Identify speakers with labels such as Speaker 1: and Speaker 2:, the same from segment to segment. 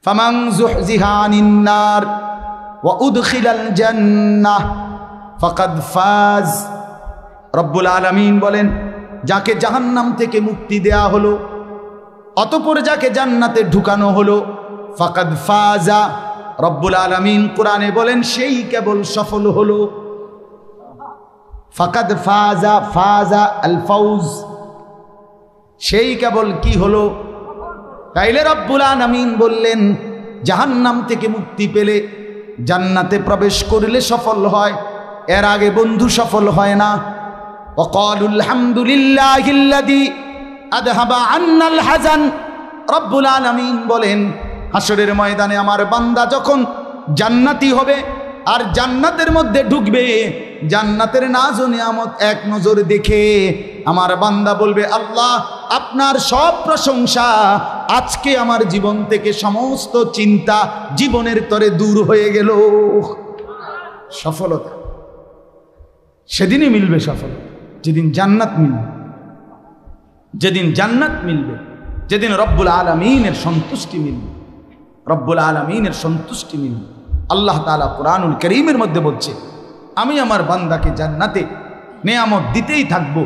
Speaker 1: ফামান যুহজিহা আনিন নার ওয়া উদখিলাল জান্নাহ ফাকাদ ফাজ। রব্বুল আলামিন বলেন, যাকে জাহান্নাম থেকে মুক্তি দেয়া হলো, অতঃপর যাকে জান্নাতে ঢুকানো হলো, ফাকাদ ফাজা। রব্বুল আলামিন কোরআনে বলেন, সেই কেবল সফল হলো। ফাকাদ ফাজা, ফাজা আল ফাউজ, সেই কেবল কি হলো? তাইলে রব্বুল আলামিন বললেন, জাহান্নাম থেকে মুক্তি পেলে জান্নাতে প্রবেশ করলে সফল হয়, এর আগে বন্ধু সফল হয় না। وقالوا الحمد لله الذي أذهب عنا الحزن। রব্বুল আলামিন বলেন, হাসরের ময়দানে আমার বান্দা যখন জান্নাতি হবে আর জান্নাতের মধ্যে ঢুকবে, জান্নাতের নাজ ও নিয়ামত এক নজর দেখে আমার বান্দা বলবে, আল্লাহ আপনার সব প্রশংসা, আজকে আমার জীবন থেকে সমস্ত চিন্তা জীবনের তরে দূর হয়ে গেল। সফলতা সেদিনই মিলবে, সফলতা যেদিন জান্নাত মিলবে, যেদিন জান্নাত মিলবে, যেদিন রব্বুল আলামিনের সন্তুষ্টি মিলবে, রব্বুল আলামিনের সন্তুষ্টি মিলবে। আল্লাহ তাআলা কুরআনুল কারীমের মধ্যে বলছে, আমি আমার বান্দাকে জান্নাতে নেয়ামত দিতেই থাকবো,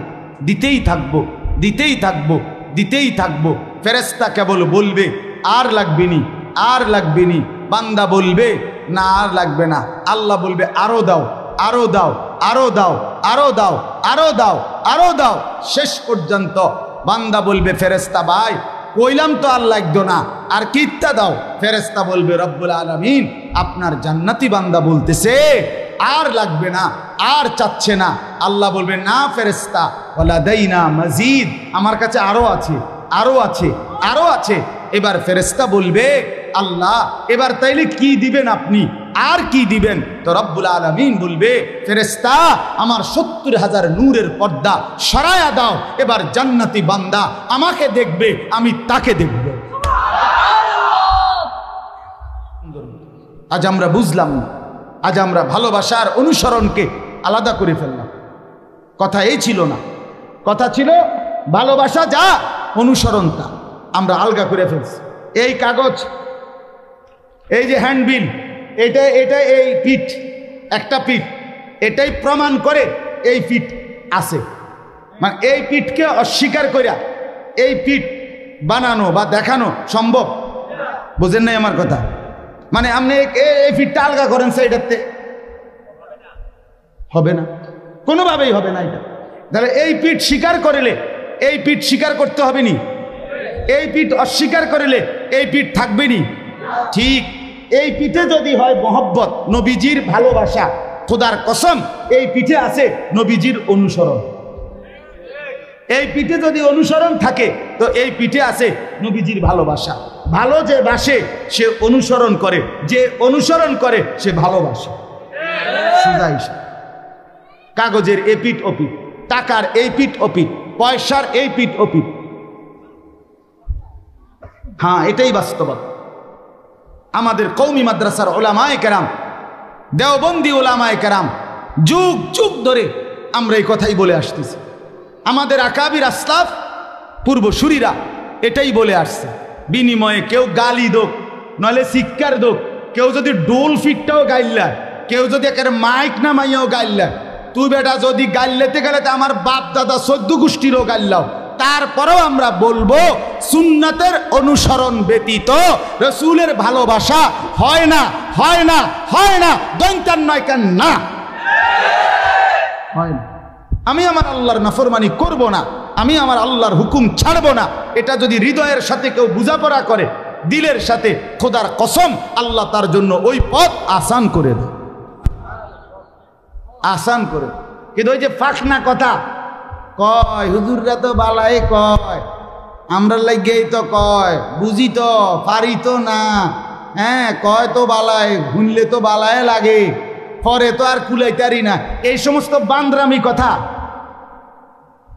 Speaker 1: দিতেই থাকবো, দিতেই থাকবো, দিতেই থাকবো। ফেরেশতা কেবল বলবে আর লাগবে নি, আর লাগবে নি। বান্দা বলবে না আর লাগবে না। আল্লাহ বলবে আরো দাও, আরো দাও, আরো দাও, আরো দাও, আরো দাও, আরো দাও। শেষ পর্যন্ত বান্দা বলবে, ফেরেশতা ভাই কইলাম তো আর লাগতো না, আর কিত্তা দাও। ফেরেশতা বলবে, রব্বুল আলামিন আপনার জান্নাতি বান্দা বলতেছে আর লাগবে না, আর চাচ্ছে না। আল্লাহ বলবে, না ফেরেশতা, ওয়ালাদাইনা মাজিদ, আমার কাছে আরো আছে, আরো আছে, আরো আছে। এবার ফেরেশতা বলবে, আল্লাহ এবার তাইলে কি দিবেন আপনি, আর কি দিবেন? তো রব্বুল আলামিন বলবে, ফেরেশতা আমার ৭০,০০০ নূরের পর্দা সরায়া দাও, এবার জান্নাতি বান্দা আমাকে দেখবে, আমি তাকে দেখব। আজ আমরা বুঝলাম না, আজ আমরা ভালোবাসার অনুসরণকে আলাদা করে ফেললাম। কথা এই ছিল না, কথা ছিল ভালোবাসা যা, অনুসরণটা আমরা আলগা করে ফেলছি। এই কাগজ, এই যে হ্যান্ডবিল, এটা এটা এই পিঠ, একটা পিঠ, এটাই প্রমাণ করে এই পিঠ আছে। মানে এই পিঠকে অস্বীকার করিয়া এই পিঠ বানানো বা দেখানো সম্ভব? বুঝেন নাই আমার কথা? মানে আপনি এই পিঠটা আলগা করেন, সেইটাতে হবে না, কোনোভাবেই হবে না। এটা তাহলে এই পিঠ স্বীকার করিলে এই পিঠ স্বীকার করতে হবে নি, এই পিঠ অস্বীকার করিলে এই পিঠ থাকবে নি। ঠিক এই পিঠে যদি হয় মহব্বত, নবীজির ভালোবাসা, খোদার কসম এই পিঠে আছে নবীজির অনুসরণ। এই পিঠে যদি অনুসরণ থাকে তো এই পিঠে আছে নবীজির ভালোবাসা। ভালো যে বাসে সে অনুসরণ করে, যে অনুসরণ করে সে ভালোবাসে। কাগজের এই পিঠ ওপিঠ, টাকার এই পিঠ ওপিঠ, পয়সার এই পিঠ ওপিঠ, হ্যাঁ এটাই বাস্তবতা। আমাদের কওমি মাদ্রাসার উলামায়ে কেরাম, দেওবন্দি উলামায়ে কেরাম যুগ যুগ ধরে আমরা এই কথাই বলে আসতেছি। আমাদের আকাবির আসলাফ পূর্বসূরীরা এটাই বলে আসছে। বিনিময়ে কেউ গালি দোক, নলে শিক্ষার দোক, কেউ যদি ডোল ফিটটাও গাইল্লা, কেউ যদি একের মাইক না মাইয়াও গাইল্লা, তুই বেটা যদি গাইলেতে গেলে তো আমার বাপ দাদা ১৪ গোষ্ঠীরও গাইল্লাও, তারপরেও আমরা বলবো সুন্নাতের অনুসরণ ব্যতীত রাসূলের ভালোবাসা হয় না, হয় না, হয় না, দৈন্তান নয় কেন না, হয় না। আমি আমার আল্লাহর নাফরমানি করব না, আমি আমার আল্লাহর হুকুম ছাড়ব না, এটা যদি হৃদয়ের সাথে কেউ বোঝাপড়া করে, দিলের সাথে, খোদার কসম আল্লাহ তার জন্য ওই পথ আসান করে দেয়, আসান করে। কিন্তু ওই যে ফাঁকনা কথা কয়, হুজুররা তো বালাই কয়, আমরা লাগেই তো কয়, বুঝি তো পারি তো না, হ্যাঁ কয় তো বালাই, ঘুরলে তো বালায় লাগে, পরে তো আর কুলাইতারি না। এই সমস্ত বান্দরামি কথা,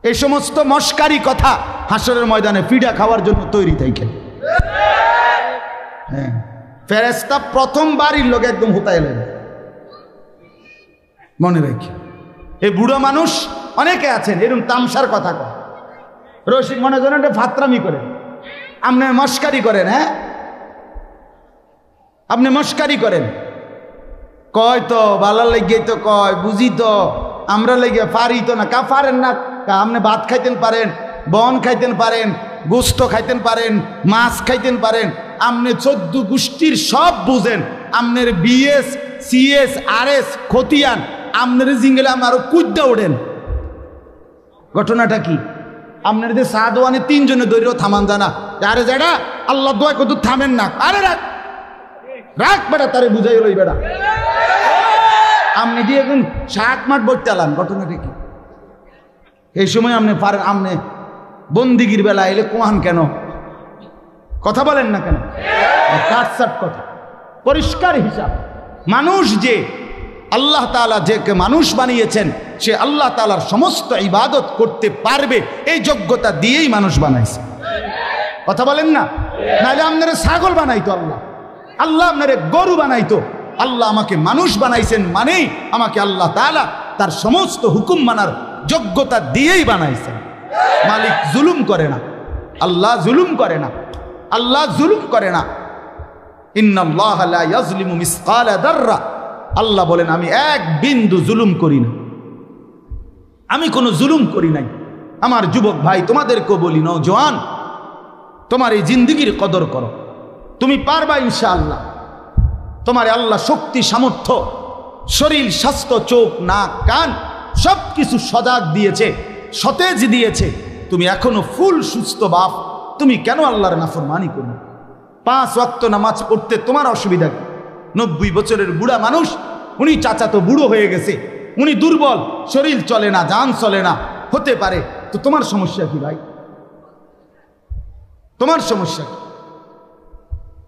Speaker 1: এই সমস্ত মস্কারি কথা হাসরের ময়দানে পিঠা খাওয়ার জন্য তৈরি থাকে। হ্যাঁ, ফেরেশতা প্রথম বাড়ির লোক একদম হুতাইলেন, মনে রাখি। এই বুড়ো মানুষ অনেকে আছেন এরকম তামসার কথা কয়, রসিক মনে করেন ফাতরামি করেন, আপনি মস্কারি করেন। হ্যাঁ, আপনি মস্কারি করেন, কয় তো ভালো লেগে তো কয়, বুঝি তো আমরা লেগে পারি তো না, কা পারেন না কা? আপনি ভাত খাইতেন পারেন, বন খাইতেন পারেন, গোস্ত খাইতেন পারেন, মাছ খাইতেন পারেন, আপনি 14 গোষ্ঠীর সব বুঝেন, আপনার বিএস সিএস আরএস খতিয়ান আপনার জিঙ্গেলে আরো কুদ্দা ওঠেন। ঘটনাটা কি? আপনার যে সাদওয়ানে 3 জনে দৈর্য থামান জানা, আরে যেটা আল্লাহ দোয়া কত থামেন না, আরে রাখ রাখ বেটা, তারে বুঝাই লই বেটা, আপনি দিয়ে এখন 60 মাঠ বই চালান। ঘটনাটা কি? এই সময় আপনি পারেন, আপনি বন্দিগির বেলা এলে কোয়ান কেন? কথা বলেন না কেন? কাটসাট কথা, পরিষ্কার হিসাব। মানুষ যে আল্লাহ তাআলা যে মানুষ বানিয়েছেন, সে আল্লাহ তাআলার সমস্ত ইবাদত করতে পারবে, এই যোগ্যতা দিয়েই মানুষ বানাইছে। কথা বলেন না? নাহলে আপনারা ছাগল বানাইতো আল্লাহ, আল্লাহ আপনারে গরু বানাইতো। আল্লাহ আমাকে মানুষ বানাইছেন মানেই আমাকে আল্লাহ তাআলা তার সমস্ত হুকুম মানার যোগ্যতা দিয়েই বানাইছেন। মালিক জুলুম করে না, আল্লাহ জুলুম করে না, আল্লাহ জুলুম করে না। ইন্নাল্লাহা লা ইয়াজলিমু মিসকালা যাররা, আল্লাহ বলেন আমি এক বিন্দু জুলুম করি না, আমি কোনো জুলুম করি নাই। আমার যুবক ভাই তোমাদেরকেও বলি, নওজোয়ান, তোমার এই জিন্দেগির কদর করো, তুমি পারবা ইনশাআল্লাহ। তোমার আল্লাহ শক্তি সামর্থ্য, শরীর স্বাস্থ্য, চোখ নাক কান সব কিছু সজাগ দিয়েছে, সতেজ দিয়েছে। তুমি এখনো ফুল সুস্থ বাপ, তুমি কেন আল্লাহর নাফরমানি করো? 5 ওয়াক্ত নামাজ পড়তে তোমার অসুবিধা কি? 90 বছরের বুড়া মানুষ, উনি চাচা তো বুড়ো হয়ে গেছে, উনি দুর্বল, শরীর চলে না, জান চলে না, হতে পারে তো তোমার সমস্যা কি ভাই? তোমার সমস্যা কি?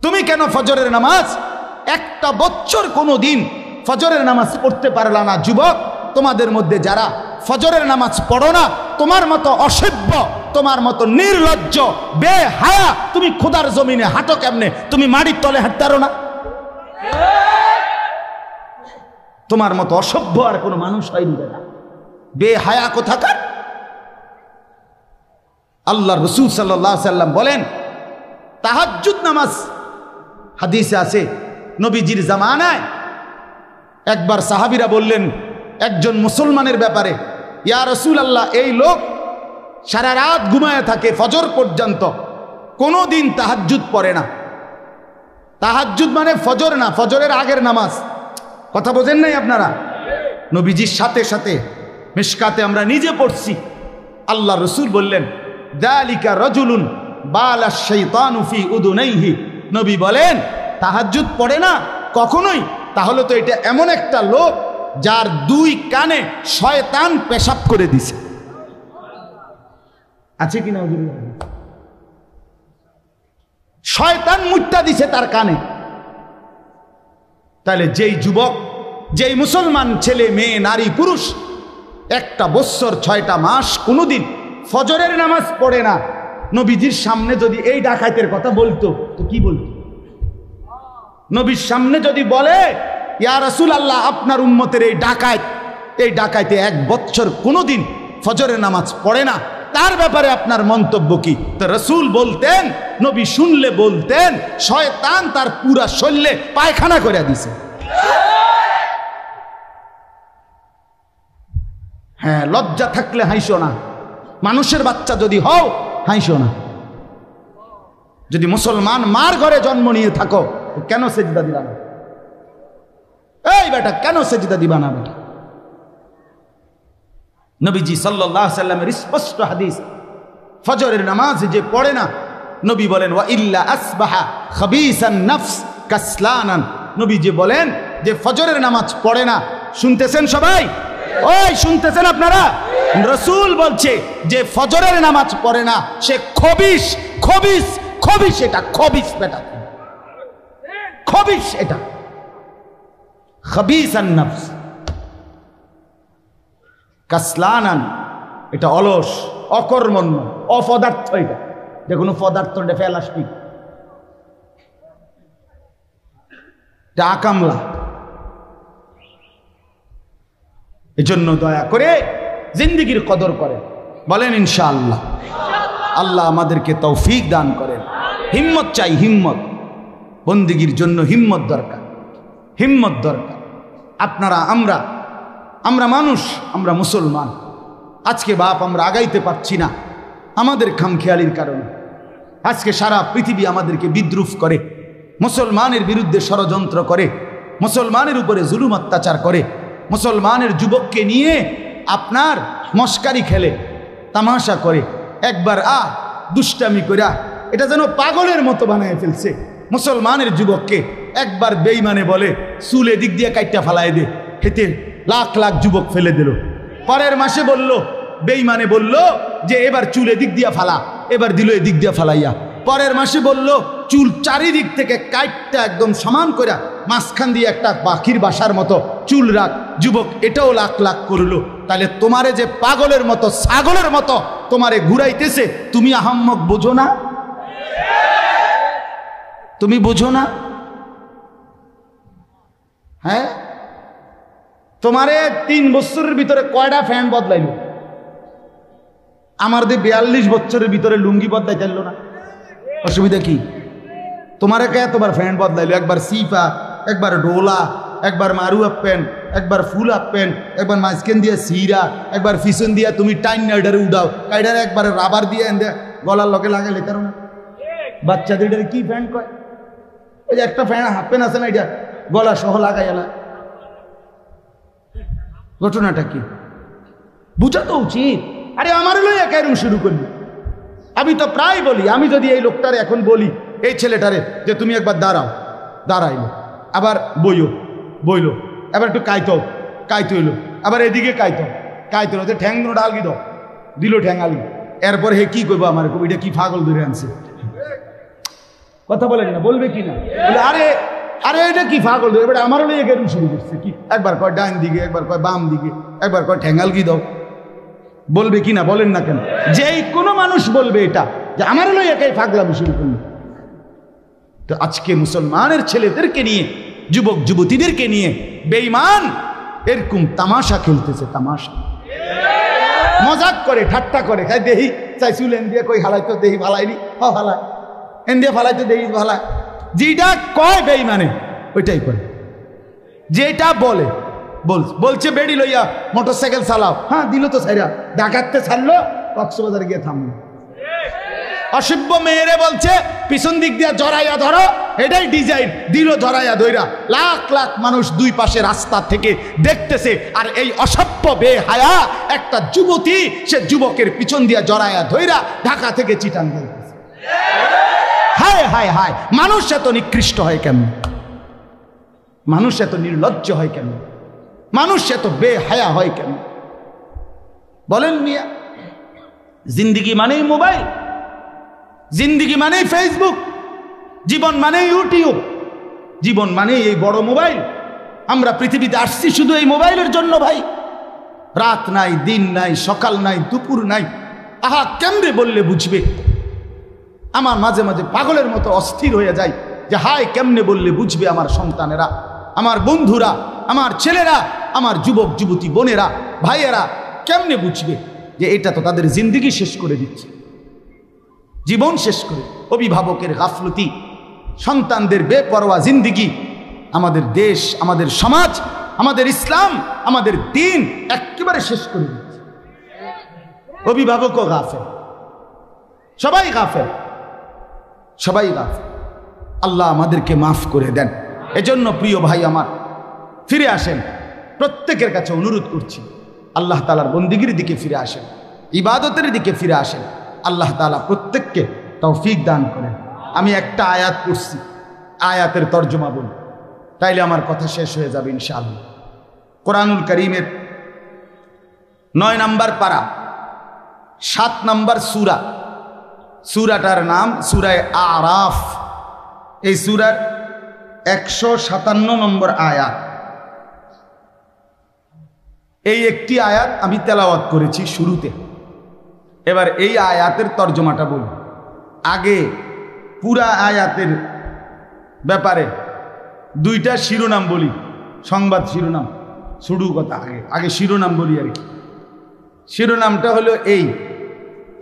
Speaker 1: তুমি কেন ফজরের নামাজ একটা বছর কোনো দিন ফজরের নামাজ পড়তে পারলা না? যুবক, তোমাদের মধ্যে যারা ফজরের নামাজ পড়ো না, তোমার মতো অসভ্য, তোমার মতো নির্লজ্জ, বেহায়া, তুমি খোদার জমিনে হাঁটো কেমনে? তুমি মাটির তলে হাঁটতে পারো না? তোমার মতো অসভ্য আর কোনো মানুষ হয়নি না, বেহায়া কোথাকার। আল্লাহ রাসূল সাল্লাল্লাহু আলাইহি সাল্লাম বলেন, তাহাজ্জুদ নামাজ, হাদিসে আছে নবীজির জামানায় একবার সাহাবীরা বললেন একজন মুসলমানের ব্যাপারে, ইয়া রাসূলুল্লাহ, এই লোক সারা রাত ঘুমায় থাকে ফজর পর্যন্ত, কোনো দিন তাহাজ্জুদ পড়ে না। তাহাজ্জুদ মানে ফজর না, ফজরের আগের নামাজ। কথা বোঝেন নাই আপনারা? নবীজির সাথে সাথে মিশকাতে আমরা নিজে পড়ছি, আল্লাহ রাসূল বললেন, যালিকা রাজুলুন বালা শাইতানু ফি উদুনাইহি। নবী বলেন তাহাজ্জুদ পড়ে না কখনোই, তাহলে তো এটা এমন একটা লোক যার 2 কানে শয়তান পেশাব করে দিছে। আছে কি না? শয়তান মুট্টা দিছে তার কানে। তাহলে যেই যুবক, যেই মুসলমান ছেলে মেয়ে নারী পুরুষ একটা বছর 6টা মাস কোনোদিন ফজরের নামাজ পড়ে না, নবীজির সামনে যদি এই ডাকাতের কথা বলতো তো কি বলতো? নবীর সামনে যদি বলে, ইয়া রাসূলুল্লাহ, আপনার উম্মতের এই ডাকাইতে 1 বছর কোনোদিন ফজরের নামাজ পড়ে না, তার ব্যাপারে আপনার মন্তব্য কি? তো রাসূল বলতেন, নবী শুনলে বলতেন, শয়তান তার পুরা শরীরে পায়খানা করে দিছে। হ্যাঁ, লজ্জা থাকলে হাসো না, মানুষের বাচ্চা যদি হও হাসো না। যদি মুসলমান মার ঘরে জন্ম নিয়ে থাকো, কেন সেজদা দিবা না? এই বেটা, কেন সেজদা দিবা না বেটা? নবীজি সাল্লাল্লাহু আলাইহি সাল্লামের স্পষ্ট হাদিস, ফজরের নামাজ যে পড়ে না, নবী বলেন, ওয়া ইল্লা আসবাহা খাবিসান নফস কাসলানান। নবী যে বলেন যে ফজরের নামাজ পড়ে না, শুনতেছেন সবাই? ওই শুনতেছেন আপনারা? রাসূল বলছে যে ফজরের নামাজ পড়ে না, সে খবিস, খবিস, খবিস, এটা খবিস বেটা, খবিস, এটা খাবিসান নফস কাসলানান, এটা অলস, অকর্মণ্য, অপদার্থ। এটা যে কোনো পদার্থ, এটা প্লাস্টিক, এটা আকামলা। এজন্য দয়া করে জিন্দেগির কদর করেন, বলেন ইনশাআল্লাহ। আল্লাহ আমাদেরকে তৌফিক দান করেন। হিম্মত চাই, হিম্মত। বন্দেগীর জন্য হিম্মত দরকার, হিম্মত দরকার। আপনারা আমরা মানুষ, আমরা মুসলমান। আজকে বাপ আমরা আগাইতে পারছি না আমাদের খামখেয়ালির কারণে। আজকে সারা পৃথিবী আমাদেরকে বিদ্রুপ করে, মুসলমানের বিরুদ্ধে ষড়যন্ত্র করে, মুসলমানের উপরে জুলুম অত্যাচার করে, মুসলমানের যুবককে নিয়ে আপনার মস্কারি খেলে, তামাশা করে, একবার দুষ্টামি কইরা এটা যেন পাগলের মতো বানায় ফেলছে। মুসলমানের যুবককে একবার বেঈমানে বলে চুল এদিক দিয়ে কাইটা ফালাই দে, হেতে লাখ লাখ যুবক ফেলে দিল। পরের মাসে বলল, বেঈমানে বলল যে এবার চুল এদিক দিয়া ফালা, এবার দিল এদিক দিয়া ফালাইয়া। পরের মাসে বলল চুল চারিদিক থেকে কাইটটা একদম সমান করে মাঝখান দিয়ে একটা পাখির বাসার মতো চুল রাখ, যুবক এটাও লাখ লাখ করলো। তাহলে তোমারে যে পাগলের মতো ছাগলের মতো তোমারে ঘুরাইতেছে, তুমি আহাম্মক বোঝো না? তুমি বোঝো না? হ্যাঁ, তোমারে 3 বছরের ভিতরে কয়টা ফ্যান বদলাইল? আমার 42 বছরের ভিতরে লুঙ্গি বদলাই চাইল না। অসুবিধা কি? তোমারে কে এতবার ফ্যান বদলাইলো? একবার সিফা, একবার ডোলা, একবার মারু আপ প্যান্ট, একবার ফুল আপ প্যান্ট, একবার মাঝখান দিয়ে সিরা, একবার পিছন দিয়া তুমি টাইন নাইডারে উড়াও, কাইডারে একবার রাবার দিয়ে গলার লগে লাগাইলে। কারণ বাচ্চাদের কি ফ্যান কয়? ওই যে একটা ফ্যান হাফ প্যান্ট আছে না, এটা গলা সহ লাগাই না। ঘটনাটা কি বুঝা তো উচিত। আরে আমার লইয়া কেরম শুরু করলি? আমি তো প্রায় বলি, আমি যদি এই লোকটারে এখন বলি, এই ছেলেটারে যে তুমি একবার দাঁড়াও, দাঁড়াইলো, আবার বইলো, এবার একটু কাইতে হইলো, আবার এদিকে কাইতো যে ঠ্যাং ডালগি দাও, দিল ঠ্যাঙালি। এরপর হে কি করবো? আমার এটা কি পাগল ধরে আনছে? কথা বলেন না, বলবে কি না? বলে আরে আরে এটা কি পাগল ধরে, এবার আমারও লইয়া কেরম শুরু করছে কি? একবার কয় ডান দিকে, একবার কয় বাম দিকে, একবার কয় ঠ্যাঙালগি দাও। বলবে কি না? বলেন না কেন? যেই কোনো মানুষ বলবে এটা, যে আমার লইয়া কে পাগলামি শুরু করলো। তো আজকে মুসলমানের ছেলেদেরকে নিয়ে, যুবক যুবতীদেরকে নিয়ে বেঈমান এরকম তামাশা খেলতেছে, তামাশা মজাক করে, ঠাট্টা করে, খাই দেহি চাইছুল এন দিয়ে কই হালাই তো দেহি ভালাইনি, হালাই এন দিয়ে ফালাই তো দেহি ভালাই। যেটা কয় বেঈমানে ওইটাই করে, যেটা বলে বলছে বেড়ি লইয়া মোটরসাইকেল চালাও, হ্যাঁ দিল তো সাইরা, ডাকাততে ছাড়লো, কক্সবাজারে গিয়ে থামলো। অসভ্য মেয়েরে বলছে পিছন দিক দিয়ে জড়াইয়া ধরো, এটাই ডিজাইন, দিল জড়াইয়া ধইরা। লাখ লাখ মানুষ দুই পাশে রাস্তা থেকে দেখতেছে, আর এই অসভ্য বেহায়া একটা যুবতী, সে যুবকের পিছন দিয়া জড়াইয়া ধইরা ঢাকা থেকে চিটাং যাইতেছে। হায় হায় হায়, মানুষ এত নিকৃষ্ট হয় কেমন? মানুষ এত নির্লজ্জ হয় কেমন? মানুষ এত বেহায়া হয় কেন? বলেন মিয়া। জিন্দিগি মানেই মোবাইল, জিন্দিগি মানেই ফেসবুক, জীবন মানেই ইউটিউব, জীবন মানেই এই বড় মোবাইল। আমরা পৃথিবীতে আসছি শুধু এই মোবাইলের জন্য ভাই। রাত নাই, দিন নাই, সকাল নাই, দুপুর নাই। আহা, কেমনে বললে বুঝবে? আমার মাঝে মাঝে পাগলের মতো অস্থির হয়ে যায় যে হায়, কেমনে বললে বুঝবে আমার সন্তানেরা, আমার বন্ধুরা, আমার ছেলেরা, আমার যুবক যুবতী বোনেরা, ভাইয়েরা কেমনে বুঝবে যে এটা তো তাদের জিন্দিগি শেষ করে দিচ্ছে, জীবন শেষ করে। অভিভাবকের গাফলতি, সন্তানদের বেপরোয়া জিন্দিগি আমাদের দেশ, আমাদের সমাজ, আমাদের ইসলাম, আমাদের দিন একেবারে শেষ করে দিচ্ছে। অভিভাবকও গাফেল, সবাই গাফেল, সবাই গাফেল। আল্লাহ আমাদেরকে মাফ করে দেন। এজন্য প্রিয় ভাই আমার, ফিরে আসেন। প্রত্যেকের কাছে অনুরোধ করছি, আল্লাহ তাআলার বন্দিগির দিকে ফিরে আসেন, ইবাদতের দিকে ফিরে আসেন। আল্লাহ তাআলা প্রত্যেককে তৌফিক দান করেন। আমি একটা আয়াত পড়ছি, আয়াতের তর্জমা বলি, তাইলে আমার কথা শেষ হয়ে যাবে ইনশাআল্লাহ। কোরআনুল কারীমের 9 নম্বর পারা, 7 নম্বর সূরা, সূরাটার নাম সূরা আরাফ। এই সূরার 157 নম্বর আয়াত। এই একটি আয়াত আমি তেলাওয়াত করেছি শুরুতে। এবার এই আয়াতের তর্জমাটা বলি। আগে পুরা আয়াতের ব্যাপারে 2টা শিরোনাম বলি, সংবাদ শিরোনাম, শুরু কথা আগে শিরোনাম বলি আর কি। শিরোনামটা হলো এই,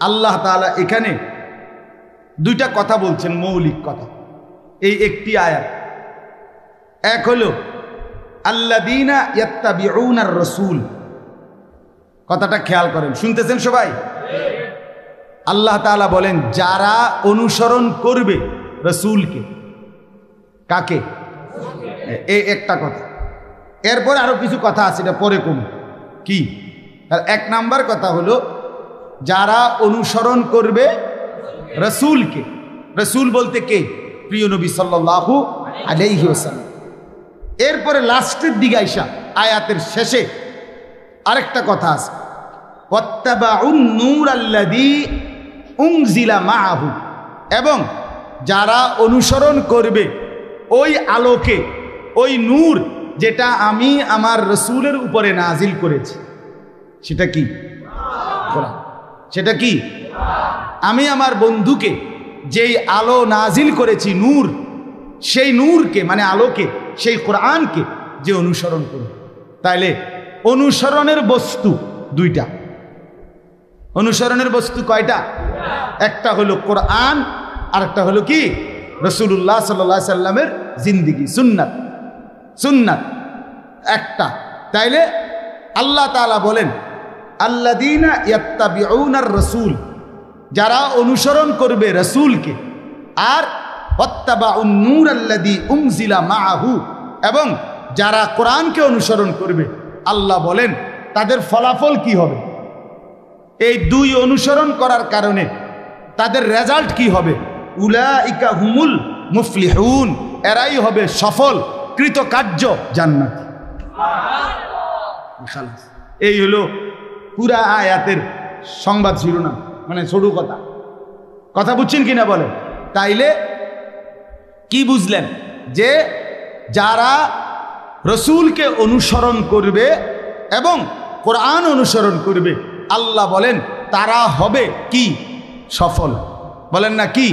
Speaker 1: আল্লাহ তাআলা এখানে 2টা কথা বলছেন, মৌলিক কথা। এই একটি আয়াত। এক হলো আল্লাযীনা ইয়াত্তাবিউনার রাসূল, কথাটা খেয়াল করেন, শুনতেছেন সবাই? আল্লাহ তাআলা বলেন যারা অনুসরণ করবে রাসূলকে। কাকে? এই একটা কথা। এরপরে আরো কিছু কথা আছে, এটা পরে কম। কি? এক নাম্বার কথা হলো যারা অনুসরণ করবে রাসূলকে। রাসূল বলতে কে? প্রিয় নবী সাল্লাল্লাহু আলাইহি ওয়াসাল্লাম। এরপরে লাস্টের দিকে আইসা আয়াতের শেষে আরেকটা কথা আছে, ওয়াত্তাবাউন নূরাল্লাযী উনজিলা মাআহু, এবং যারা অনুসরণ করবে ওই আলোকে, ওই নূর যেটা আমি আমার রাসূলের উপরে নাজিল করেছি। সেটা কি? কোরআন। সেটা কি? আমি আমার বন্ধুকে যেই আলো নাজিল করেছি, নূর, সেই নূরকে মানে আলোকে, সেই কোরআনকে যে অনুসরণ করবে। তাইলে অনুসরণের বস্তু দুইটা। অনুসরণের বস্তু কয়টা? একটা হলো কোরআন, আর একটা হলো কি? রাসূলুল্লাহ সাল্লাল্লাহু আলাইহি সাল্লামের জিন্দেগি, সুন্নাত। সুন্নাত একটা। তাইলে আল্লাহ তাআলা বলেন আল্লাযীনা ইয়াত্তাবিউনার রাসূল, যারা অনুসরণ করবে রাসূলকে, আর ওয়াত্তাবাউন নূরাল্লাযী উনজিলা মাআহু, এবং যারা কোরআনকে অনুসরণ করবে, আল্লাহ বলেন তাদের ফলাফল কি হবে? এই দুই অনুসরণ করার কারণে তাদের রেজাল্ট কি হবে? উলাইকা হুমুল মুফলিহুন, এরাই হবে সফল কৃতকার্য জান্নাতি। খালাস। এই হলো পুরা আয়াতের সংবাদ শিরোনাম, মানে ছোট কথা। কথা বুঝছেন কিনা বলেন? তাইলে কি বুঝলেন? যে যারা রসুলকে অনুসরণ করবে এবং কোরআন অনুসরণ করবে, আল্লাহ বলেন তারা হবে কি? সফল। বলেন না কি?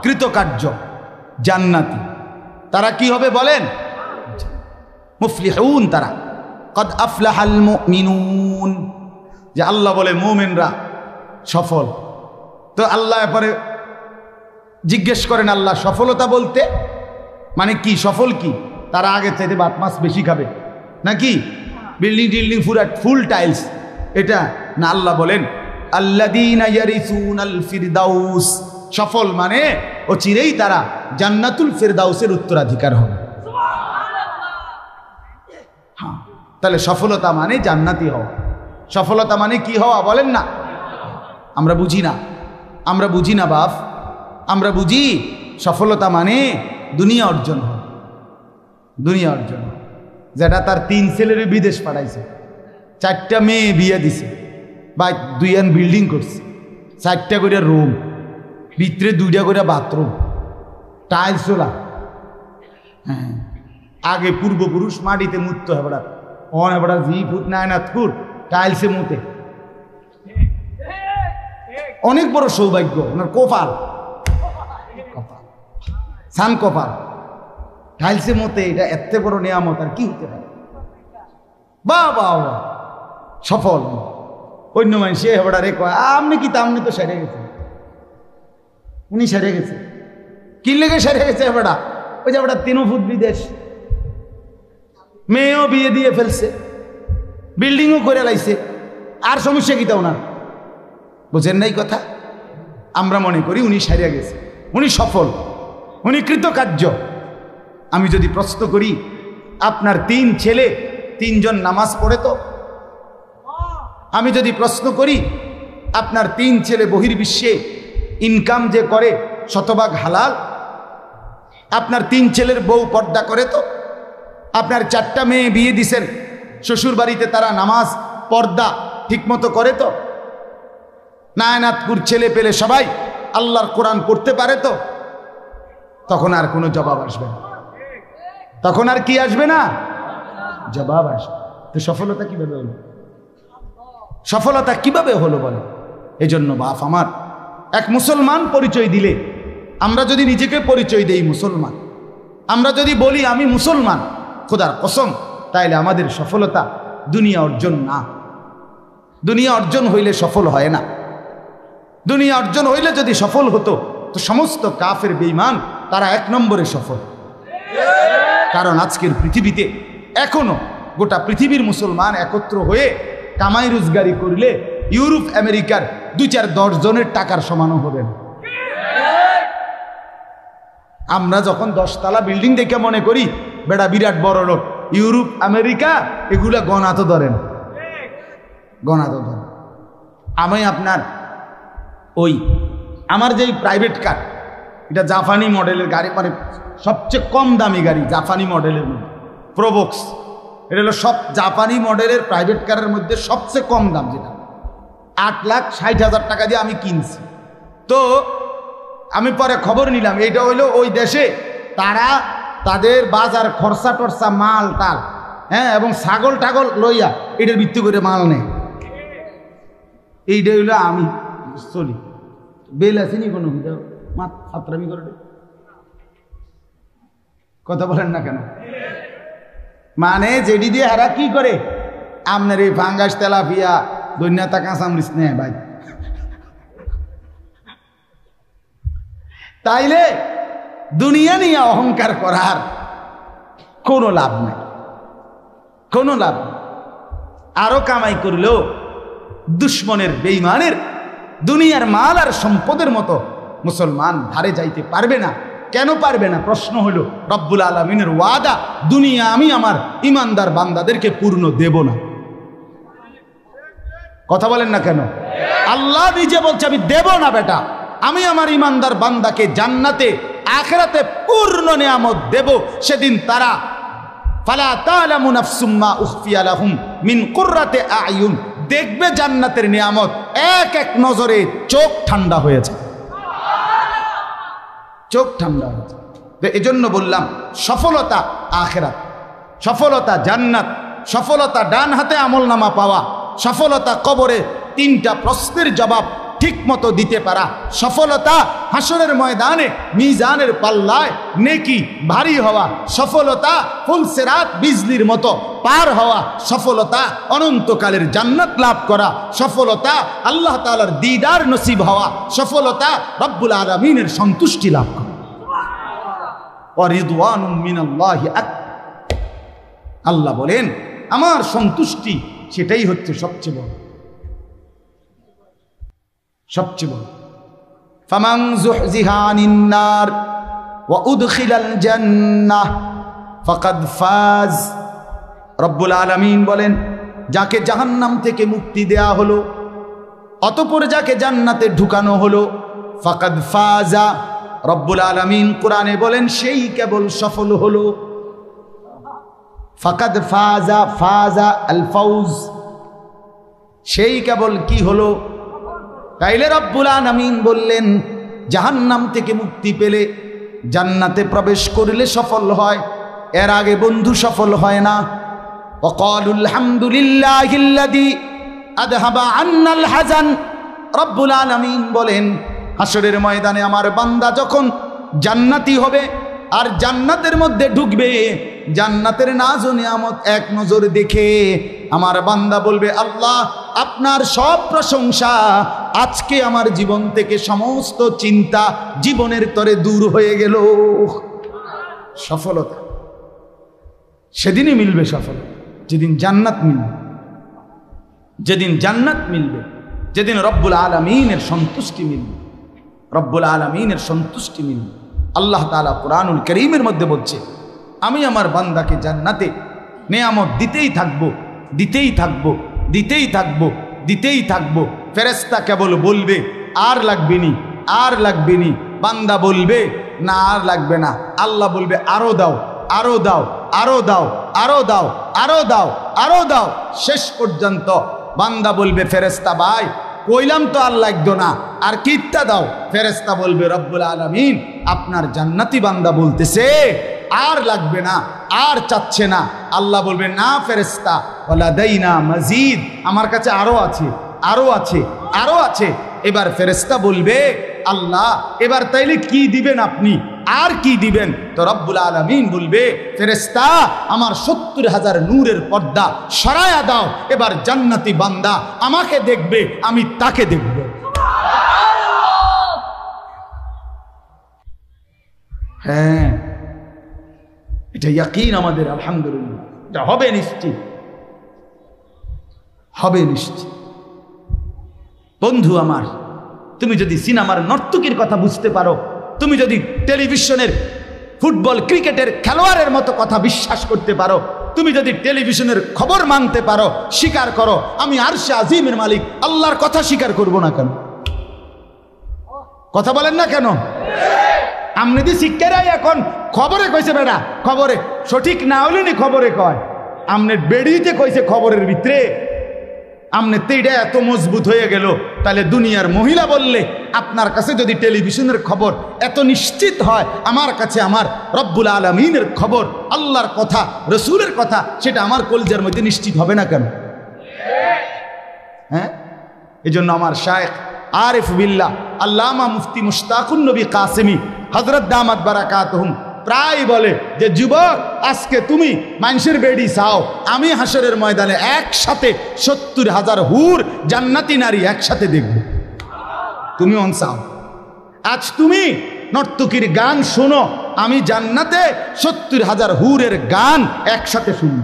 Speaker 1: কৃতকার্য, জান্নাতি। তারা কি হবে বলেন? মুফলিহুন। তারা কদ আফলাহাল মুমিনুন, যে আল্লাহ বলে মুমিনরা সফল। তো আল্লাহ এরপরে জিজ্ঞেস করেন, আল্লাহ সফলতা বলতে মানে কি? সফল কি? তারা আগে চাইতে ভাত মাছ বেশি খাবে নাকি? বিল্ডিং টিল্ডিং পুরা ফুল টাইলস, এটা না। আল্লাহ বলেন আল্লাযীনা ইয়ারিসুনাল ফিরদাউস, সফল মানে ও চিরেই তারা জান্নাতুল ফিরদাউসের উত্তরাধিকার হবে। হ্যাঁ, তাহলে সফলতা মানে জান্নাতি হওয়া। সফলতা মানে কি হওয়া বলেন না? আমরা বুঝি না, আমরা বুঝি না বাপ। আমরা বুঝি সফলতা মানে দুনিয়া অর্জন হয়। দুনিয়া অর্জন, যেটা তার 3 ছেলের বিদেশ পাঠাইছে, 4টা মেয়ে বিয়ে দিছে, বা 2 বিল্ডিং করছে, 4টা করে রুম, ভিতরে 2টা করে বাথরুম, টাইলস ওলা। হ্যাঁ, আগে পূর্বপুরুষ মাটিতে মুতত, হেবড়া অন হেবড়া 2 ফুট 9 ফুট টাইলসে মুতে। অনেক বড় সৌভাগ্য ওনার, কপাল, সান কপাল, টাইলসে মতে। এটা এত বড় নিয়ামত আর কি হতে পারে? বাবা সফল। অন্য মানুষ হেবড়া রে কয় আপনি কি? আপনি তো সেরে গেছেন। উনি সেরে গেছে। কি লেগে সেরে গেছে হেবড়া? ওই যে হেবড়া 3 ফুট বিদেশ, মেয়েও বিয়ে দিয়ে ফেলছে, বিল্ডিংও করে লাইছে, আর সমস্যা কি তা ওনার? বুঝেন নাই কথা? আমরা মনে করি উনি সেরে গেছে, উনি সফল, উনি কৃতকার্য। আমি যদি প্রশ্ন করি আপনার 3 ছেলে 3 জন নামাজ পড়ে তো? আমি যদি প্রশ্ন করি আপনার 3 ছেলে বহির্বিশ্বে ইনকাম যে করে শতভাগ হালাল? আপনার 3 ছেলের বউ পর্দা করে তো? আপনার 4টা মেয়ে বিয়ে দিছেন, শ্বশুর বাড়িতে তারা নামাজ পর্দা ঠিকমতো করে তো? নায়নাতপুর ছেলে পেলে সবাই আল্লাহর কোরআন পড়তে পারে তো? তখন আর কোনো জবাব আসবে না। তখন আর কি আসবে না? জবাব আসবে। তো সফলতা কিভাবে হলো? সফলতা কিভাবে হলো বলে? এই জন্য বাপ আমার, এক মুসলমান পরিচয় দিলে, আমরা যদি নিজেকে পরিচয় দেই মুসলমান, আমরা যদি বলি আমি মুসলমান খোদার কসম, তাইলে আমাদের সফলতা দুনিয়া অর্জন না। দুনিয়া অর্জন হইলে সফল হয় না। দুনিয়া অর্জন হইলে যদি সফল হতো তো সমস্ত কাফের বেঈমান তারা 1 নম্বরে সফল। কারণ আজকের পৃথিবীতে এখনো গোটা পৃথিবীর মুসলমান একত্র হয়ে কামাই রোজগারি করলে ইউরোপ আমেরিকার 2-4-10 জনের টাকার সমানও হবে না। আমরা যখন 10 তলা বিল্ডিং দেখে মনে করি বেটা বিরাট বড় লোক, ইউরোপ আমেরিকা এগুলা গণা তো ধরেন, গণা তো ধরেন। আমি আপনার ওই আমার যেই প্রাইভেট কার, এটা জাপানি মডেলের গাড়ি, মানে সবচেয়ে কম দামি গাড়ি জাপানি মডেলের মধ্যে, প্রোবক্স। এটা হলো সব জাপানি মডেলের প্রাইভেট কারের মধ্যে সবচেয়ে কম দাম, যেটা 8,60,000 টাকা দিয়ে আমি কিনছি। তো আমি পরে খবর নিলাম, এটা হইলো ওই দেশে তারা তাদের বাজার খরচা টরচা মাল টাল, হ্যাঁ, এবং ছাগল টাগল লইয়া এটার ভিত্তি করে মাল নেয়। এইটা হইলো আমি চলি বেল আসেনি কোনো ফাতরামি করে, কথা বলেন না কেন? মানে যেটি দিয়ে হারা কি করে আপনার এই ফাঙ্গাস তেলাপিয়া দৈন্যতা কাঁচামরিচ নেয় ভাই। তাইলে দুনিয়া নিয়ে অহংকার করার কোনো লাভ নাই, কোনো লাভ নেই। আরো কামাই করলেও দুশ্মনের বেঈমানের দুনিয়ার মাল আর সম্পদের মতো মুসলমান ধারে যাইতে পারবে না। কেন পারবে না? প্রশ্ন হলো রব্বুল আলামিনের ওয়াদা, দুনিয়া আমি আমার ইমানদার বান্দাদেরকে পূর্ণ দেব না। কথা বলেন না কেন? আল্লাহ নিজে বলছে আমি দেব না বেটা, আমি আমার ইমানদার বান্দাকে জান্নাতে আখিরাতে পূর্ণ নিয়ামত দেব। সেদিন তারা ফালা তা'লামু নাফসুম মা উখফিয়া লাহুম মিন কুররাতি আ'য়ুন, দেখবে জান্নাতের নিয়ামত, এক এক নজরে চোখ ঠান্ডা হয়েছে, চোখ ঠান্ডা হয়েছে। তো এজন্য বললাম সফলতা আখিরাত, সফলতা জান্নাত, সফলতা ডান হাতে আমলনামা পাওয়া, সফলতা কবরে 3টা প্রশ্নের জবাব ঠিক মতো দিতে পারা, সফলতা হাসরের ময়দানে মিজানের পাল্লায় নেকি ভারী হওয়া, সফলতা ফুলসিরাত বিজলির মতো পার হওয়া, সফলতা অনন্তকালের জান্নাত লাভ করা, সফলতা আল্লাহ তাআলার দিদার নসিব হওয়া, সফলতা রব্বুল আলামিনের সন্তুষ্টি লাভ করা। ওয়া রিদওয়ানুম মিনাল্লাহি আকবার। আল্লাহ বলেন আমার সন্তুষ্টি সেটাই হচ্ছে সবচেয়ে বড়, সবচেয়ে বড়। ফামান যুহজিহা আনিন নার ওয়া উদখিলাল জান্নাহ ফাকাদ ফাজ। রব্বুল আলামিন বলেন যাকে জাহান্নাম থেকে মুক্তি দেয়া হলো, অতঃপর যাকে জান্নাতে ঢুকানো হলো, ফাকাদ ফাজা। রব্বুল আলামিন কোরআনে বলেন সেই কেবল সফল হলো। ফাকাদ ফাজা, ফাজা আল ফাউজ, সেই কেবল কি হলো? তাইলে রব্বুল আলামিন বললেন জাহান্নাম থেকে মুক্তি পেলে জান্নাতে প্রবেশ করলে সফল হয়, এর আগে বন্ধু সফল হয় না। ওয়াকালুল হামদুলিল্লাহিল্লাযী আযহাবা আন্নাল হাযান। রব্বুল আলামিন বলেন হাসরের ময়দানে আমার বান্দা যখন জান্নাতি হবে আর জান্নাতের মধ্যে ঢুকবে, জান্নাতের নাজ ও নিয়ামত এক নজর দেখে আমার বান্দা বলবে আল্লাহ আপনার সব প্রশংসা, আজকে আমার জীবন থেকে সমস্ত চিন্তা জীবনের তরে দূর হয়ে গেল। সফলতা সেদিনই মিলবে, সফলতা যেদিন জান্নাত মিলবে, যেদিন জান্নাত মিলবে, যেদিন রব্বুল আলামিনের সন্তুষ্টি মিলবে, রব্বুল আলামিনের সন্তুষ্টি মিলবে। আল্লাহ তাআলা কুরআনুল কারীমের মধ্যে বলছে আমি আমার বান্দাকে জান্নাতে নিয়ামত দিতেই থাকবো, দিতেই থাকবো, দিতেই থাকবো, দিতেই থাকবো। ফেরেশতা কেবল বলবে আর লাগবে নি, আর লাগবে নি। বান্দা বলবে না আর লাগবে না। আল্লাহ বলবে আরো দাও, আরো দাও, আরো দাও, আরো দাও, আরো দাও, আরো দাও। শেষ পর্যন্ত বান্দা বলবে ফেরেশতা ভাই কইলাম তো আর লাগতো না, আর কিত্তা দাও। ফেরেশতা বলবে রব্বুল আলামিন আপনার জান্নাতি বান্দা বলতেছে আর লাগবে না, আর চাচ্ছে না। আল্লাহ বলবে না ফেরেশতা ওয়ালাদাইনা মাজিদ, আমার কাছে আরো আছে, আরো আছে, আরো আছে। এবার ফেরেশতা বলবে আল্লাহ এবার তাইলে কি দিবেন আপনি, আর কি দিবেন? তো রব্বুল আলামিন বলবে ফেরেশতা আমার 70,000 নূরের পর্দা সরায়া দাও, এবার জান্নাতি বান্দা আমাকে দেখবে, আমি তাকে দেখব। হ্যাঁ, এটা ইয়াকিন আমাদের, আলহামদুলিল্লাহ, এটা হবে নিশ্চিত, হবে নিশ্চিত। বন্ধু আমার, তুমি যদি সিনেমার নর্তকীর কথা বুঝতে পারো, তুমি যদি টেলিভিশনের ফুটবল ক্রিকেটের খেলোয়াড়ের মতো কথা বিশ্বাস করতে পারো, তুমি যদি টেলিভিশনের খবর মানতে পারো, স্বীকার করো, আমি আরশে আজিমের মালিক আল্লাহর কথা স্বীকার করব না কেন? কথা বলেন না কেন? আমনিদি শিক্ষারাই এখন খবরে কইছে, বেড়া খবরে সঠিক না হলে নি খবরে কয়, আমনে বেড়িতে কইছে খবরের ভিতরে, আমনে তেইটা এত মজবুত হয়ে গেল। তাহলে দুনিয়ার মহিলা বললে আপনার কাছে যদি টেলিভিশনের খবর এত নিশ্চিত হয়, আমার কাছে আমার রব্বুল আলামিনের খবর, আল্লাহর কথা, রসুলের কথা, সেটা আমার কলজার মধ্যে নিশ্চিত হবে না কেন? হ্যাঁ, এই জন্য আমার শায়েখ আরিফ বিল্লাহ আল্লামা মুফতি মুশতাকুন নবী কাসেমি হযরত দামাত বারাকাতুহুম প্রায় বলে যে, যুবক, আজকে তুমি মানুষের বেড়ি চাও, আমি হাসরের ময়দানে একসাথে 70,000 হুর জান্নাতি নারী একসাথে দেখব। তুমি অন চাও, আজ তুমি নর্তকীর গান শোনো, আমি জান্নাতে 70,000 হুরের গান একসাথে শুনব।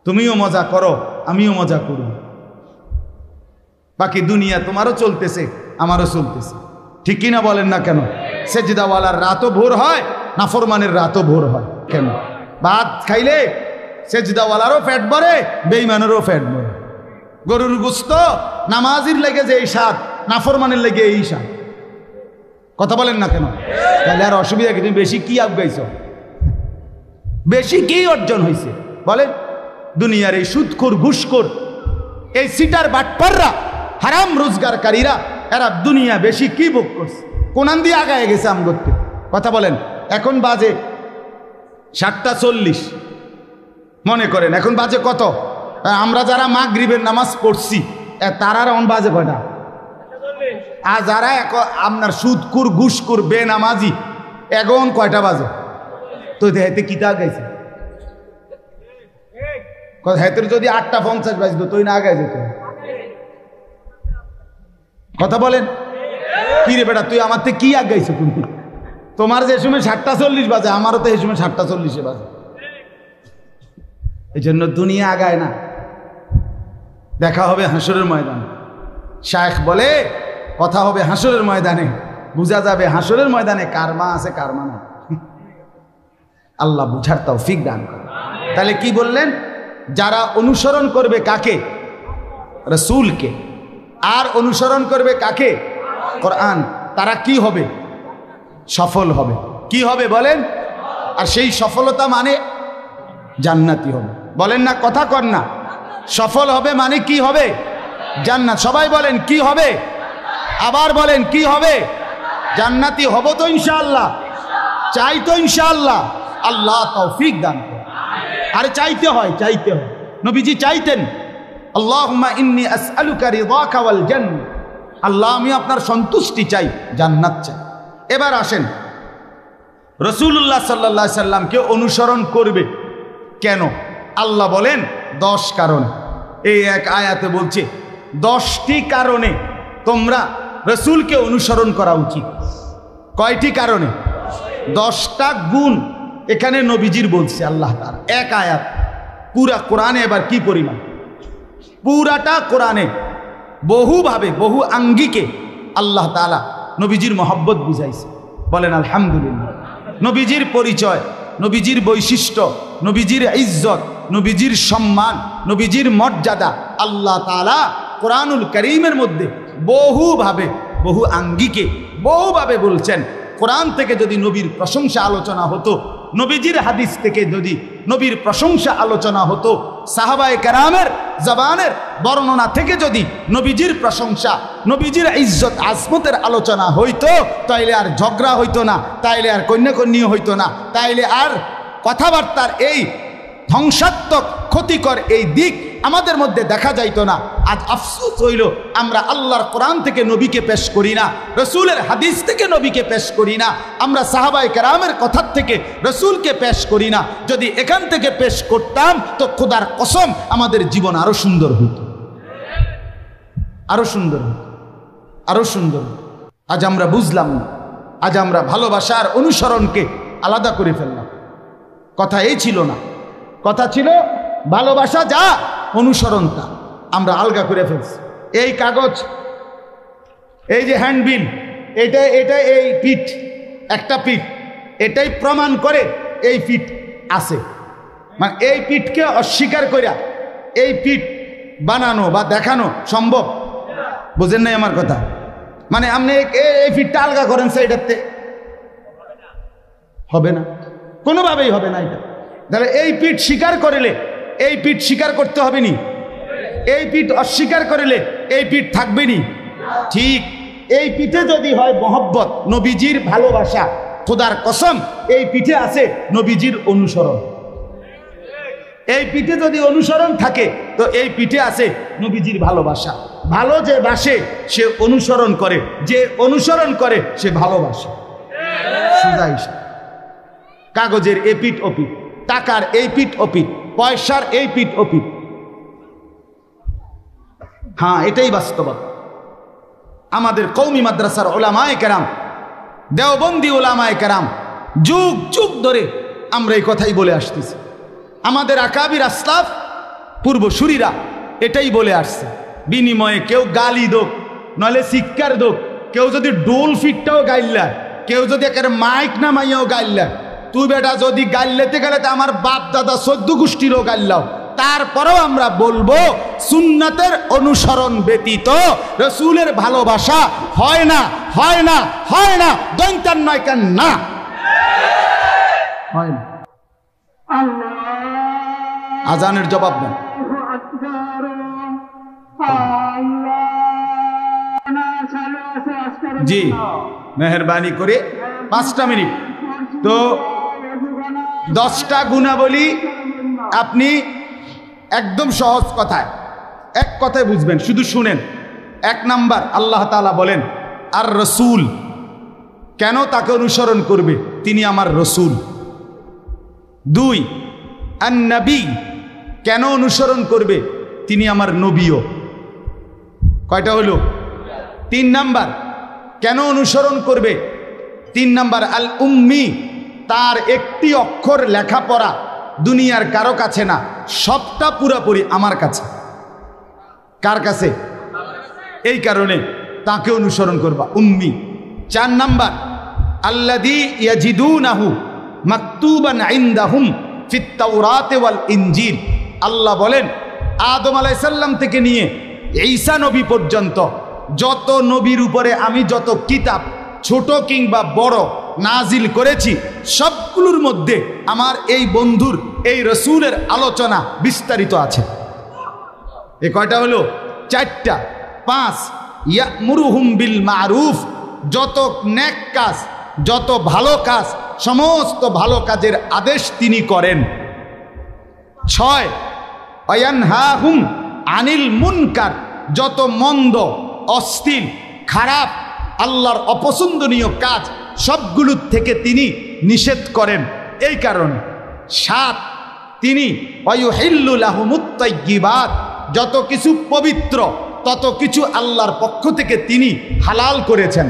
Speaker 1: তুমিও মজা করো, আমিও মজা করব। বাকি দুনিয়া তোমারও চলতেছে, আমারও চলতেছে, ঠিক কিনা বলেন না কেন? সেজদাওয়ালার রাতও ভোর হয়, নাফরমানের রাতও ভোর হয়। কেন? ভাত খাইলে সেজদাওয়ালারও ফ্যাট ভরে, বেঈমানেরও ফ্যাট ভরে। গরুর গোস্ত নামাজির লেগে যে এই স্বাদ, নাফরমানের লেগে এই স্বাদ। কথা বলেন না কেন? তাহলে আর অসুবিধা কি? তুমি বেশি কি আগাইছ? বেশি কি অর্জন হয়েছে বলেন? দুনিয়ার এই সুদখোর, ঘুষখোর, এই সিটার বাটপাররা, হারাম রোজগারকারীরা, এরা দুনিয়া বেশি কি ভোগ করছে? কোনান দিয়ে আগায় গেছে আম করতে। কথা বলেন, এখন বাজে 7:40, মনে করেন এখন বাজে কত? আমরা যারা মাগরিবের নামাজ পড়ছি তারা এখন বাজে কয়টা? আর যারা আপনার সুদকুর, ঘুষকুর, বেনামাজি, এখন কয়টা বাজে? তো হেতে কিতা গাইছে? হেতের যদি 8:50 বাজতো তুই না আগায় যেত। কথা বলেন, কি রে বেটা, তুই আমার থেকে কি আগাইছো? তুমি, তোমার যে সময় 7:40 বাজে, আমারও তো এই সময় 7:40 বাজে। এই জন্য দুনিয়া আগায় না। দেখা হবে হাসরের ময়দানে। শায়েখ বলে, কথা হবে হাসরের ময়দানে, বুঝা যাবে হাসরের ময়দানে কার মা আছে কার মা নাই। আল্লাহ বুঝার তৌফিক দান করে। তাহলে কি বললেন? যারা অনুসরণ করবে কাকে? রাসূলকে। আর অনুসরণ করবে কাকে? কোরআন। তারা কি হবে? সফল হবে। কি হবে বলেন? আর সেই সফলতা মানে জান্নাতি হবে। বলেন না, কথা কর না। সফল হবে মানে কি হবে? জান্নাত। সবাই বলেন কি হবে? আবার বলেন কি হবে? জান্নাতি হব তো ইনশাআল্লাহ। চাই তো ইনশাআল্লাহ। আল্লাহ তৌফিক দান করে। আরে চাইতে হয়, চাইতে হয়। নবীজি চাইতেন, আল্লাহুম্মা ইন্নী আসআলুকা রিদাকা ওয়াল জান্নাহ, আল্লাহ আমি আপনার সন্তুষ্টি চাই, জান্নাত চাই। এবার আসেন, রাসূলুল্লাহ সাল্লাল্লাহু আলাইহি সাল্লামকে অনুসরণ করবে কেন? আল্লাহ বলেন 10 কারণ। এই এক আয়াতে বলছে 10টি কারণে তোমরা রাসূলকে অনুসরণ করা উচিত। কয়টি কারণে? 10টা গুণ এখানে নবীজির বলছে আল্লাহ তাআলা। এক আয়াত, পুরা কোরআনে এবার কি পরিমাণ? পুরাটা কোরআনে বহুভাবে, বহু আঙ্গিকে আল্লাহ তাআলা নবীজির মহব্বত বুঝাইছে। বলেন আলহামদুলিল্লাহ। নবীজির পরিচয়, নবীজির বৈশিষ্ট্য, নবীজির ইজ্জত, নবীজির সম্মান, নবীজির মর্যাদা আল্লাহ তাআলা কোরআনুল কারীমের মধ্যে বহুভাবে, বহু আঙ্গিকে বহুভাবে বলছেন। কোরআন থেকে যদি নবীর প্রশংসা আলোচনা হতো, নবীজির হাদিস থেকে যদি নবীর প্রশংসা আলোচনা হতো, সাহাবায়ে কেরামের জবানের বর্ণনা থেকে যদি নবীজির প্রশংসা, নবীজির ইজ্জত আজমতের আলোচনা হইতো, তাইলে আর ঝগড়া হইতো না, তাইলে আর কন্যাকন্যা হইতো না, তাইলে আর কথাবার্তার এই ধ্বংসাত্মক, ক্ষতিকর এই দিক আমাদের মধ্যে দেখা যাইতো না। আজ আফসোস হইল, আমরা আল্লাহর কোরআন থেকে নবীকে পেশ করি না, রসুলের হাদিস থেকে নবীকে পেশ করি না, আমরা সাহাবায়ে কেরামের কথার থেকে রসুলকে পেশ করি না। যদি এখান থেকে পেশ করতাম তো খোদার কসম আমাদের জীবন আরো সুন্দর হতো, আরো সুন্দর হতো, আরো সুন্দর হতো। আজ আমরা বুঝলাম না, আজ আমরা ভালোবাসার অনুসরণকে আলাদা করে ফেললাম। কথা এই ছিল না, কথা ছিল ভালোবাসা যা, অনুসরণটা আমরা আলগা করে ফেলছি। এই কাগজ, এই যে হ্যান্ডবিল, এটা এটা এই পিঠ, একটা পিঠ, এটাই প্রমাণ করে এই পিঠ আছে। মানে এই পিঠকে অস্বীকার করিয়া এই পিঠ বানানো বা দেখানো সম্ভব? বুঝেন নাই আমার কথা? মানে আপনি এই পিঠটা আলগা করেন সেইটাতে, হবে না, কোনোভাবেই হবে না এটা। তাহলে এই পিঠ স্বীকার করিলে এই পিঠ স্বীকার করতে হবে নি, এই পিঠ অস্বীকার করিলে এই পিঠ থাকবে নি। ঠিক এই পিঠে যদি হয় মহব্বত, নবীজির ভালোবাসা, খোদার কসম এই পিঠে আছে নবীজির অনুসরণ। এই পিঠে যদি অনুসরণ থাকে তো এই পিঠে আছে নবীজির ভালোবাসা। ভালো যে বাসে সে অনুসরণ করে, যে অনুসরণ করে সে ভালোবাসে। সোজা হিসাব। কাগজের এই পিঠ ও পিঠ, টাকার এই পিঠ ও পিঠ, পয়সার এই পিঠ ও পিঠ। হ্যাঁ, এটাই বাস্তবতা। আমাদের কওমি মাদ্রাসার উলামায়ে কেরাম, দেওবন্দি উলামায়ে কেরাম যুগ যুগ ধরে আমরা এই কথাই বলে আসতেছি। আমাদের আকাবির আসলাফ পূর্বসূরীরা এটাই বলে আসছে। বিনিময়ে কেউ গালি দোক, নলে শিক্ষার দোক, কেউ যদি ডোল ফিটটাও গাইল্লা, কেউ যদি একেবারে মাইক না মাইয়াও গাইল্লা, তুই বেটা যদি গাইলেতে গেলে তো আমার বাপ দাদা 14 গোষ্ঠীরও গাইল্লাও, তারপরেও আমরা বলবো সুন্নাতের অনুসরণ ব্যতীত রসুলের ভালোবাসা হয় না, হয় না, হয় না। দৈন্তার নয় কেন না, হয় না। আজানের জবাব দেন। জি মেহরবানি করে 5টা মিনিট। তো 10টা গুণাবলী আপনি একদম সহজ কথায়, এক কথায় বুঝবেন, শুধু শুনেন। 1 নাম্বার, আল্লাহ তাআলা বলেন আর রসুল, কেন তাকে অনুসরণ করবে? তিনি আমার রসুল। 2, আন নবী, কেন অনুসরণ করবে? তিনি আমার নবীও। কয়টা হলো? 3 নাম্বার, কেন অনুসরণ করবে? 3 নাম্বার, আল উম্মি, তার একটি অক্ষর লেখাপড়া দুনিয়ার কারো কাছে না, সবটা পুরাপুরি আমার কাছে। কার কাছে? এই কারণে তাকে অনুসরণ করবা, উম্মি। 4 নাম্বার, আল্লাযী ইয়াজিদুনাহু মাকতুবান ইনদাহুম ফিত তাওরাত ওয়াল ইনজিল। আল্লাহ বলেন আদম আলাইহিস সালাম থেকে নিয়ে ঈসা নবী পর্যন্ত যত নবীর উপরে আমি যত কিতাব ছোট কিংবা বড় নাজিল করেছি, সবগুলোর মধ্যে আমার এই বন্ধুর, এই রসুলের আলোচনা বিস্তারিত আছে। এ কয়টা হলো? 4টা। 5, ইয়ামুরুহুম বিল মারুফ, যত নেক কাজ, যত ভালো কাজ, সমস্ত ভালো কাজের আদেশ তিনি করেন। 6, ওয়ায়ানহাহুম আনিল মুনকার, যত মন্দ, অশ্লীল, খারাপ, আল্লাহর অপছন্দনীয় কাজ সবগুলোর থেকে তিনি নিষেধ করেন। এই কারণে। 7, তিনি ওয়ায়ুহিল্লু লাহুমুত তাইয়্যিবাত, যত কিছু পবিত্র তত কিছু আল্লাহর পক্ষ থেকে তিনি হালাল করেছেন।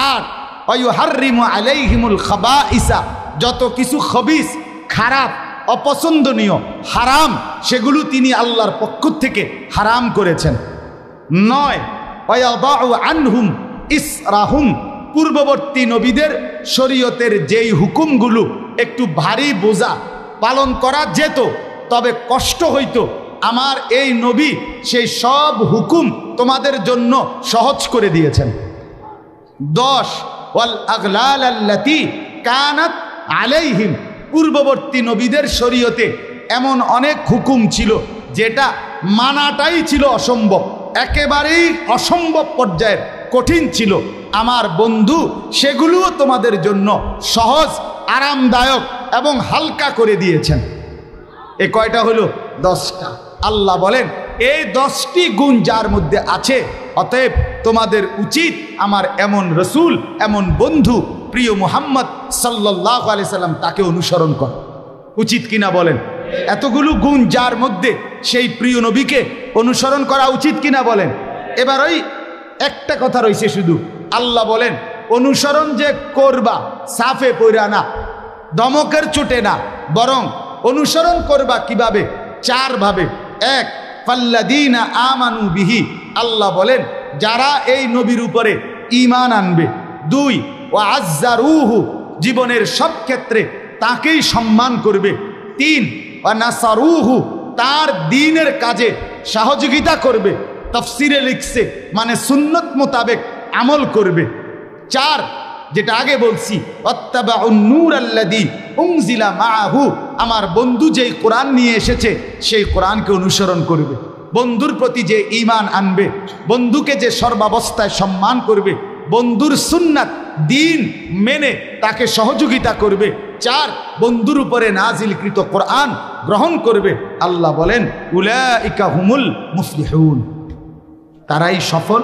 Speaker 1: 8, ওয়ায়ুহাররিমু আলাইহিমুল খাবাইসা, যত কিছু খবিস, খারাপ, অপছন্দনীয়, হারাম, সেগুলো তিনি আল্লাহর পক্ষ থেকে হারাম করেছেন। 9, ওয়ায়াদাউ আনহুম ইসরাহুম, পূর্ববর্তী নবীদের শরীয়তের যেই হুকুমগুলো একটু ভারী বোঝা, পালন করা যেত তবে কষ্ট হইতো, আমার এই নবী সেই সব হুকুম তোমাদের জন্য সহজ করে দিয়েছেন। 10, ওয়াল আগলাল আল্লাতী কানাত আলাইহিম, পূর্ববর্তী নবীদের শরীয়তে এমন অনেক হুকুম ছিল যেটা মানাটাই ছিল অসম্ভব, একেবারেই অসম্ভব পর্যায়ের কঠিন ছিল। আমার বন্ধু সেগুলোও তোমাদের জন্য সহজ, আরামদায়ক এবং হালকা করে দিয়েছেন। এ কয়টা হলো? 10টা। আল্লাহ বলেন এই 10টি গুণ যার মধ্যে আছে, অতএব তোমাদের উচিত আমার এমন রসুল, এমন বন্ধু প্রিয় মুহাম্মদ সাল্লাল্লাহু আলাইহি সাল্লাম, তাকে অনুসরণ করা উচিত কিনা বলেন? এতগুলো গুণ যার মধ্যে, সেই প্রিয় নবীকে অনুসরণ করা উচিত কিনা বলেন? এবার ওই একটা কথা রয়েছে শুধু, আল্লাহ বলেন অনুসরণ যে করবা সাফে পইরা না, দমকের চোটে না, বরং অনুসরণ করবা কিভাবে? 4 ভাবে। 1, ফাল্লাযীনা আমানু বিহি, আল্লাহ বলেন যারা এই নবীর উপরে ঈমান আনবে। 2, ওয়া আযযারুহু, জীবনের সব ক্ষেত্রে তাকেই সম্মান করবে। 3, ওয়া নাসারুহু, তার দ্বীনের কাজে সহযোগিতা করবে। তাফসিরে লিখছে মানে সুন্নত মোতাবেক আমল করবে। 4, যেটা আগে বলছি, ওয়াত্তাবাউন নূরাল্লাযী উনজিলা মাআহু, আমার বন্ধু যেই কোরআন নিয়ে এসেছে সেই কোরআনকে অনুসরণ করবে। বন্ধুর প্রতি যে ঈমান আনবে, বন্ধুকে যে সর্বাবস্থায় সম্মান করবে, বন্ধুর সুন্নাত দ্বীন মেনে তাকে সহযোগিতা করবে। 4, বন্ধুর উপরে নাজিলকৃত কোরআন গ্রহণ করবে। আল্লাহ বলেন উলাইকা হুমুল মুফলিহুন, তারাই সফল,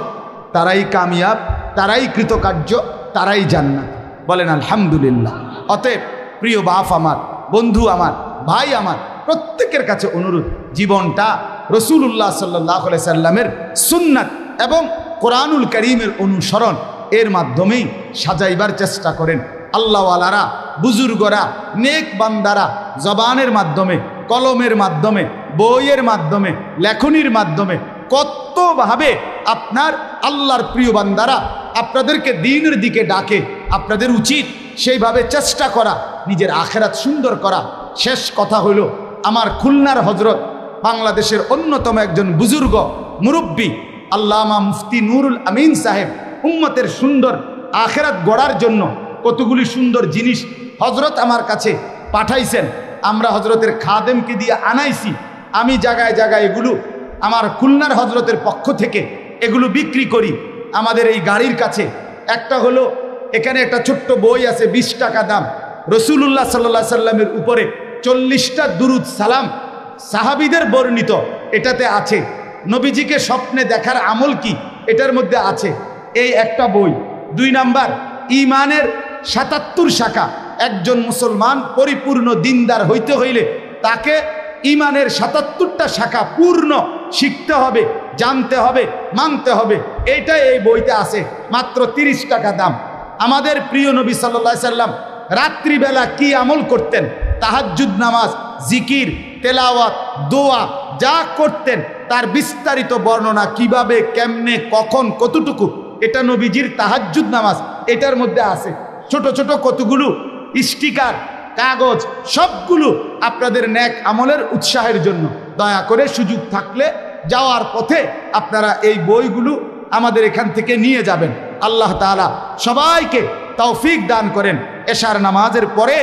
Speaker 1: তারাই কামিয়াব, তারাই কৃতকার্য, তারাই জান্নাত। বলেন আলহামদুলিল্লাহ। অতএব প্রিয় বাপ আমার, বন্ধু আমার, ভাই আমার, প্রত্যেকের কাছে অনুরোধ, জীবনটা রাসূলুল্লাহ সাল্লাল্লাহু আলাইহি সাল্লামের সুন্নাত এবং কোরআনুল কারীমের অনুসরণ এর মাধ্যমেই সাজাইবার চেষ্টা করেন। আল্লাহওয়ালারা, বুজুর্গরা, নেক বান্দারা জবানের মাধ্যমে, কলমের মাধ্যমে, বইয়ের মাধ্যমে, লেখনির মাধ্যমে কতভাবে আপনার আল্লাহর প্রিয় বান্দারা আপনাদেরকে দ্বীনের দিকে ডাকে। আপনাদের উচিত সেইভাবে চেষ্টা করা, নিজের আখিরাত সুন্দর করা। শেষ কথা হইল, আমার খুলনার হজরত, বাংলাদেশের অন্যতম একজন বুজুর্গ মুরব্বী আল্লামা মুফতি নুরুল আমিন সাহেব উম্মতের সুন্দর আখিরাত গড়ার জন্য কতগুলি সুন্দর জিনিস হজরত আমার কাছে পাঠাইছেন। আমরা হজরতের খাদেমকে দিয়ে আনাইছি। আমি জায়গায় জায়গায় এগুলো আমার খুলনার হজরতের পক্ষ থেকে এগুলো বিক্রি করি আমাদের এই গাড়ির কাছে। একটা হলো, এখানে একটা ছোট্ট বই আছে, 20 টাকা দাম, রাসূলুল্লাহ সাল্লাল্লাহু আলাইহি সাল্লামের উপরে 40টা দুরুদ সালাম সাহাবীদের বর্ণিত, এটাতে আছে। নবীজিকে স্বপ্নে দেখার আমল কি, এটার মধ্যে আছে। এই একটা বই। 2 নাম্বার, ঈমানের 77 শাখা। একজন মুসলমান পরিপূর্ণ দিনদার হইতে হইলে তাকে ঈমানের 77টা শাখা পূর্ণ শিখতে হবে, জানতে হবে, মানতে হবে। এইটা এই বইতে আছে, মাত্র 30 টাকা দাম। আমাদের প্রিয় নবী সাল্লাল্লাহু আলাইহি সাল্লাম রাত্রিবেলা কি আমল করতেন, তাহাজ্জুদ নামাজ, জিকির, তেলাওয়াত, দোয়া যা করতেন তার বিস্তারিত বর্ণনা, কিভাবে, কেমনে, কখন, কতটুকু, এটা নবীজির তাহাজ্জুদ নামাজ এটার মধ্যে আছে। ছোট ছোট কতগুলো স্টিকার, কাগজ, সবগুলো আপনাদের নেক আমলের উৎসাহের জন্য। দয়া করে সুযোগ থাকলে যাওয়ার পথে আপনারা এই বইগুলো আমাদের এখান থেকে নিয়ে যাবেন। আল্লাহ তাআলা সবাইকে তৌফিক দান করেন। এশার নামাজের পরে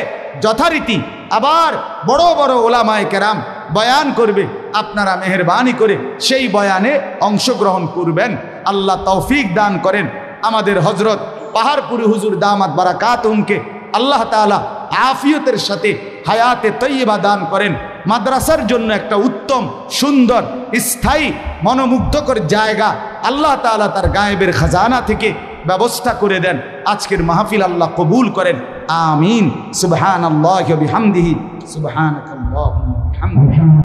Speaker 1: যথারীতি আবার বড় বড় ওলামায়ে কেরাম বয়ান করবে, আপনারা মেহেরবানি করে সেই বয়ানে অংশগ্রহণ করবেন। আল্লাহ তৌফিক দান করেন। আমাদের হজরত পাহাড়পুরি হুজুর দামাত বারাকাতুহুমকে আল্লাহ তাআলা আফিয়তের সাথে হায়াতে তৈয়বা দান করেন। মাদ্রাসার জন্য একটা উত্তম, সুন্দর, স্থায়ী, মনোমুগ্ধকর জায়গা আল্লাহ তাআলা তার গায়েবের খাজানা থেকে ব্যবস্থা করে দেন। আজকের মাহফিল আল্লাহ কবুল করেন। আমিন। সুবহানাল্লাহি ওয়া বিহামদিহি, সুবহানাকাল্লাহুম্মা ওয়া বিহামদিকা।